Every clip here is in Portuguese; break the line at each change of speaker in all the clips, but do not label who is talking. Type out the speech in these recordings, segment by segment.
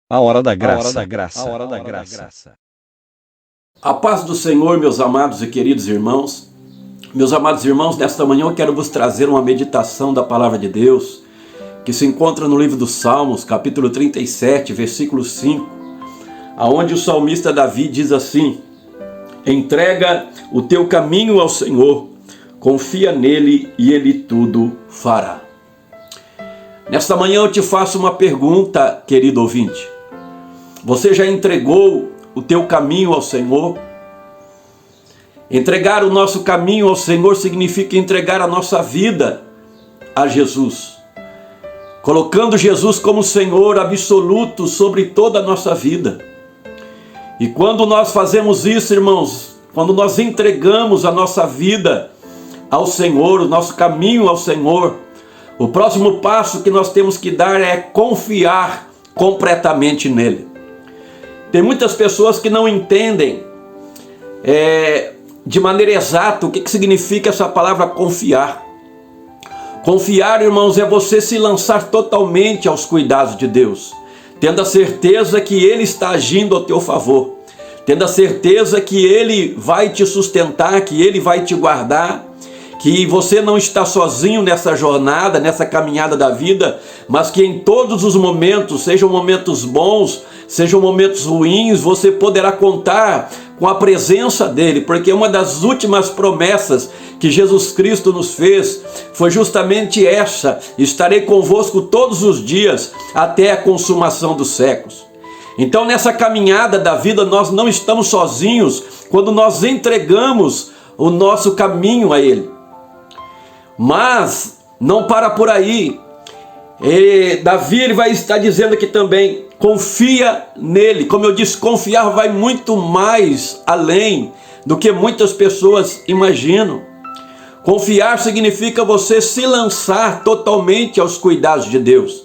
A hora da graça. A hora da graça.
A paz do Senhor, meus amados e queridos irmãos. Meus amados irmãos, nesta manhã eu quero vos trazer uma meditação da palavra de Deus, que se encontra no livro dos Salmos, capítulo 37, versículo 5, aonde o salmista Davi diz assim: entrega o teu caminho ao Senhor, confia nele e ele tudo fará. Nesta manhã eu te faço uma pergunta, querido ouvinte. Você já entregou o teu caminho ao Senhor? Entregar o nosso caminho ao Senhor significa entregar a nossa vida a Jesus, colocando Jesus como Senhor absoluto sobre toda a nossa vida. E quando nós fazemos isso, irmãos, quando nós entregamos a nossa vida ao Senhor, o nosso caminho ao Senhor, o próximo passo que nós temos que dar é confiar completamente nele. Tem muitas pessoas que não entendem de maneira exata o que significa essa palavra confiar. Confiar, irmãos, é você se lançar totalmente aos cuidados de Deus, tendo a certeza que Ele está agindo ao teu favor, tendo a certeza que Ele vai te sustentar, que Ele vai te guardar, que você não está sozinho nessa jornada, nessa caminhada da vida, mas que em todos os momentos, sejam momentos bons, sejam momentos ruins, você poderá contar com a presença dele, porque uma das últimas promessas que Jesus Cristo nos fez foi justamente essa: estarei convosco todos os dias até a consumação dos séculos. Então, nessa caminhada da vida, nós não estamos sozinhos quando nós entregamos o nosso caminho a ele. Mas não para por aí. Davi ele vai estar dizendo aqui também: confia nele. Como eu disse, confiar vai muito mais além do que muitas pessoas imaginam. Confiar significa você se lançar totalmente aos cuidados de Deus.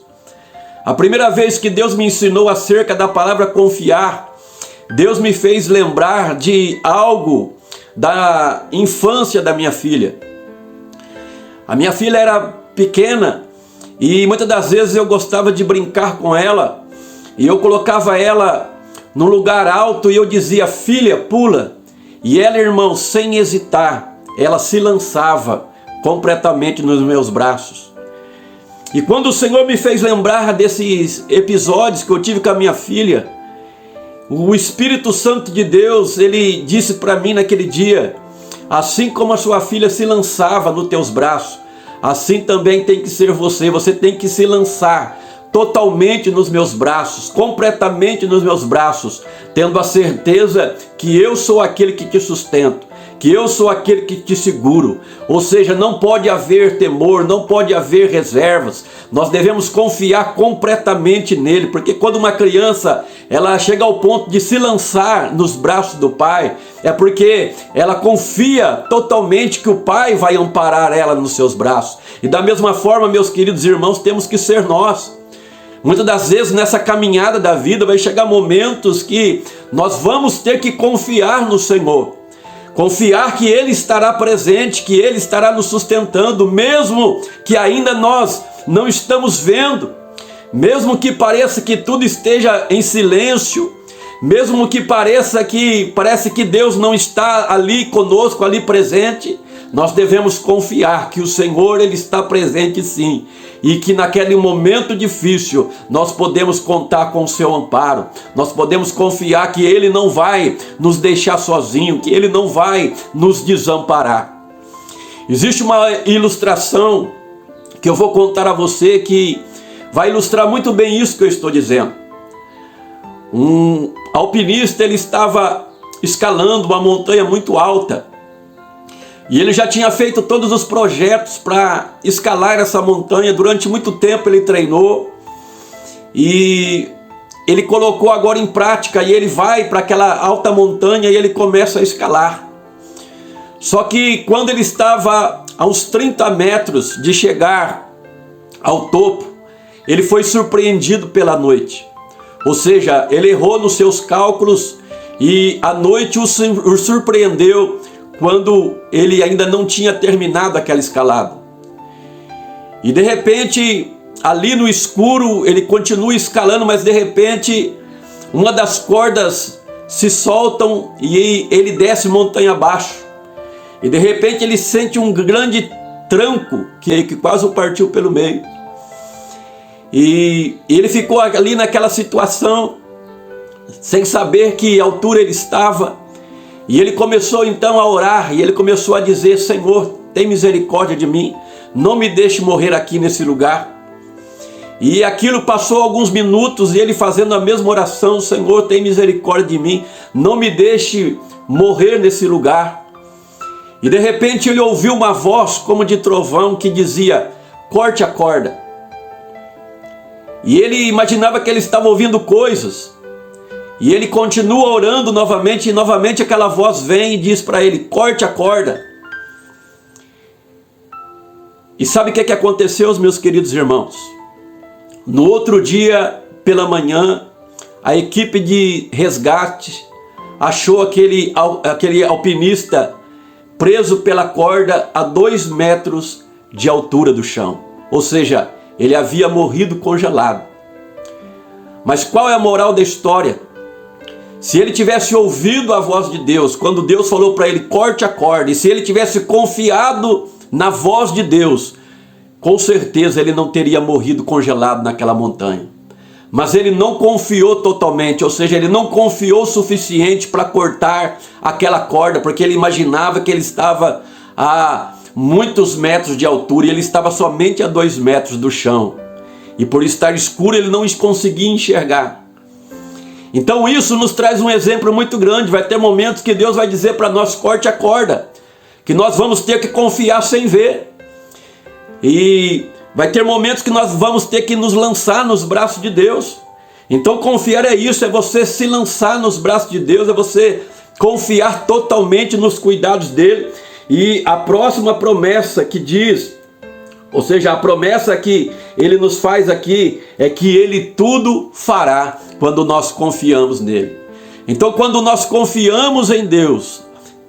A primeira vez que Deus me ensinou acerca da palavra confiar, Deus me fez lembrar de algo da infância da minha filha. A minha filha era pequena e muitas das vezes eu gostava de brincar com ela, e eu colocava ela num lugar alto e eu dizia: filha, pula. E ela, irmão, sem hesitar, ela se lançava completamente nos meus braços. E quando o Senhor me fez lembrar desses episódios que eu tive com a minha filha, o Espírito Santo de Deus, ele disse para mim naquele dia: assim como a sua filha se lançava nos teus braços, assim também tem que ser você. Você tem que se lançar totalmente nos meus braços, completamente nos meus braços, tendo a certeza que eu sou aquele que te sustento, que eu sou aquele que te seguro. Ou seja, não pode haver temor, não pode haver reservas. Nós devemos confiar completamente nele, porque quando uma criança ela chega ao ponto de se lançar nos braços do pai, é porque ela confia totalmente que o pai vai amparar ela nos seus braços. E da mesma forma, meus queridos irmãos, temos que ser nós. Muitas das vezes nessa caminhada da vida vai chegar momentos que nós vamos ter que confiar no Senhor. Confiar que Ele estará presente, que Ele estará nos sustentando, mesmo que ainda nós não estamos vendo, mesmo que pareça que tudo esteja em silêncio, mesmo que parece que Deus não está ali conosco, ali presente, nós devemos confiar que o Senhor ele está presente sim, e que naquele momento difícil nós podemos contar com o seu amparo, nós podemos confiar que Ele não vai nos deixar sozinho, que Ele não vai nos desamparar. Existe uma ilustração que eu vou contar a você que vai ilustrar muito bem isso que eu estou dizendo. Um alpinista ele estava escalando uma montanha muito alta, e ele já tinha feito todos os projetos para escalar essa montanha. Durante muito tempo ele treinou e ele colocou agora em prática, e ele vai para aquela alta montanha e ele começa a escalar. Só que quando ele estava a uns 30 metros de chegar ao topo, ele foi surpreendido pela noite. Ou seja, ele errou nos seus cálculos e a noite o surpreendeu quando ele ainda não tinha terminado aquela escalada. E de repente ali no escuro, ele continua escalando, mas de repente uma das cordas se soltam e ele desce montanha abaixo. E de repente ele sente um grande tranco que quase o partiu pelo meio. E ele ficou ali naquela situação, sem saber que altura ele estava. E ele começou então a orar, e ele começou a dizer: Senhor, tem misericórdia de mim, não me deixe morrer aqui nesse lugar. E aquilo passou alguns minutos, e ele fazendo a mesma oração: Senhor, tem misericórdia de mim, não me deixe morrer nesse lugar. E de repente ele ouviu uma voz como de trovão que dizia: corte a corda. E ele imaginava que ele estava ouvindo coisas. E ele continua orando novamente, e novamente aquela voz vem e diz para ele: corte a corda. E sabe o que aconteceu, meus queridos irmãos? No outro dia, pela manhã, a equipe de resgate achou aquele alpinista preso pela corda a 2 metros de altura do chão. Ou seja, ele havia morrido congelado. Mas qual é a moral da história? Se ele tivesse ouvido a voz de Deus, quando Deus falou para ele: corte a corda, e se ele tivesse confiado na voz de Deus, com certeza ele não teria morrido congelado naquela montanha. Mas ele não confiou totalmente, ou seja, ele não confiou o suficiente para cortar aquela corda, porque ele imaginava que ele estava a muitos metros de altura e ele estava somente a 2 metros do chão. E por estar escuro ele não conseguia enxergar. Então isso nos traz um exemplo muito grande. Vai ter momentos que Deus vai dizer para nós: corte a corda, que nós vamos ter que confiar sem ver. E vai ter momentos que nós vamos ter que nos lançar nos braços de Deus. Então confiar é isso, é você se lançar nos braços de Deus, é você confiar totalmente nos cuidados dele. E a próxima promessa que diz, ou seja, a promessa que ele nos faz aqui é que ele tudo fará quando nós confiamos nele. Então quando nós confiamos em Deus,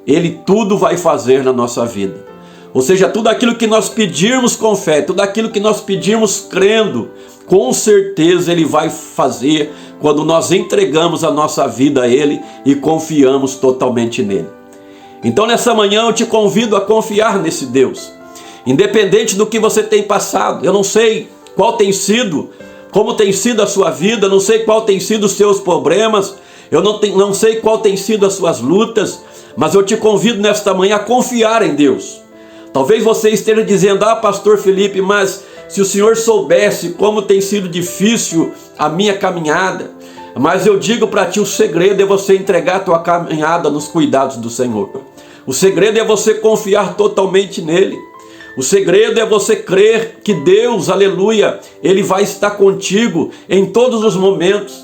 ele tudo vai fazer na nossa vida. Ou seja, tudo aquilo que nós pedirmos com fé, tudo aquilo que nós pedirmos crendo, com certeza ele vai fazer quando nós entregamos a nossa vida a ele e confiamos totalmente nele. Então nessa manhã eu te convido a confiar nesse Deus. Independente do que você tem passado, eu não sei qual tem sido, como tem sido a sua vida, não sei qual tem sido os seus problemas, eu não sei qual tem sido as suas lutas, mas eu te convido nesta manhã a confiar em Deus. Talvez você esteja dizendo: ah, pastor Felipe, mas se o senhor soubesse como tem sido difícil a minha caminhada. Mas eu digo para ti, o segredo é você entregar a tua caminhada nos cuidados do Senhor. O segredo é você confiar totalmente nele. O segredo é você crer que Deus, aleluia, ele vai estar contigo em todos os momentos.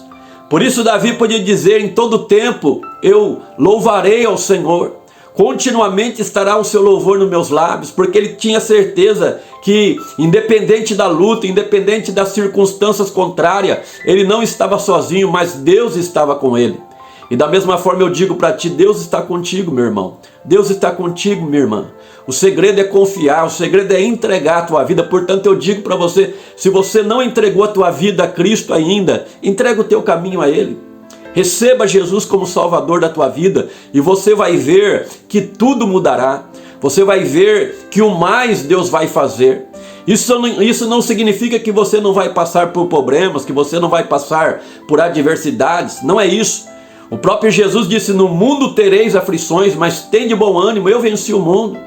Por isso Davi podia dizer: em todo tempo eu louvarei ao Senhor. Continuamente estará o seu louvor nos meus lábios, porque ele tinha certeza que, independente da luta, independente das circunstâncias contrárias, ele não estava sozinho, mas Deus estava com ele. E da mesma forma eu digo para ti: Deus está contigo, meu irmão. Deus está contigo, minha irmã. O segredo é confiar, o segredo é entregar a tua vida. Portanto eu digo para você: se você não entregou a tua vida a Cristo ainda, entrega o teu caminho a ele. Receba Jesus como Salvador da tua vida e você vai ver que tudo mudará. Você vai ver que o mais Deus vai fazer. Isso não significa que você não vai passar por problemas, que você não vai passar por adversidades. Não é isso. O próprio Jesus disse: no mundo tereis aflições, mas tende bom ânimo, eu venci o mundo.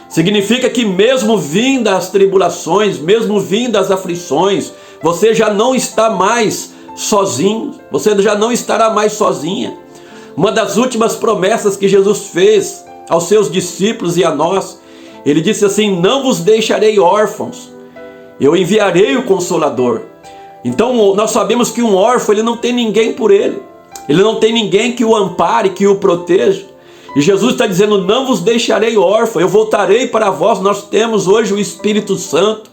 Significa que mesmo vindo as tribulações, mesmo vindo as aflições, você já não está mais sozinho, você já não estará mais sozinha. Uma das últimas promessas que Jesus fez aos seus discípulos e a nós, ele disse assim: não vos deixarei órfãos, eu enviarei o Consolador. Então nós sabemos que um órfão, ele não tem ninguém por ele, ele não tem ninguém que o ampare, que o proteja. E Jesus está dizendo: não vos deixarei órfão, eu voltarei para vós. Nós temos hoje o Espírito Santo,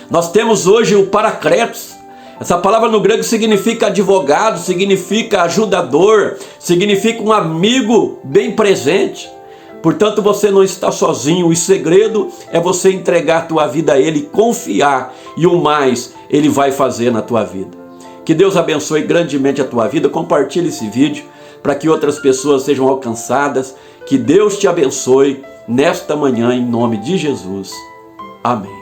nós temos hoje o Paracletos. Essa palavra no grego significa advogado, significa ajudador, significa um amigo bem presente. Portanto, você não está sozinho. O segredo é você entregar a tua vida a ele, confiar. E o mais, Ele vai fazer na tua vida. Que Deus abençoe grandemente a tua vida. Compartilhe esse vídeo para que outras pessoas sejam alcançadas. Que Deus te abençoe nesta manhã em nome de Jesus. Amém.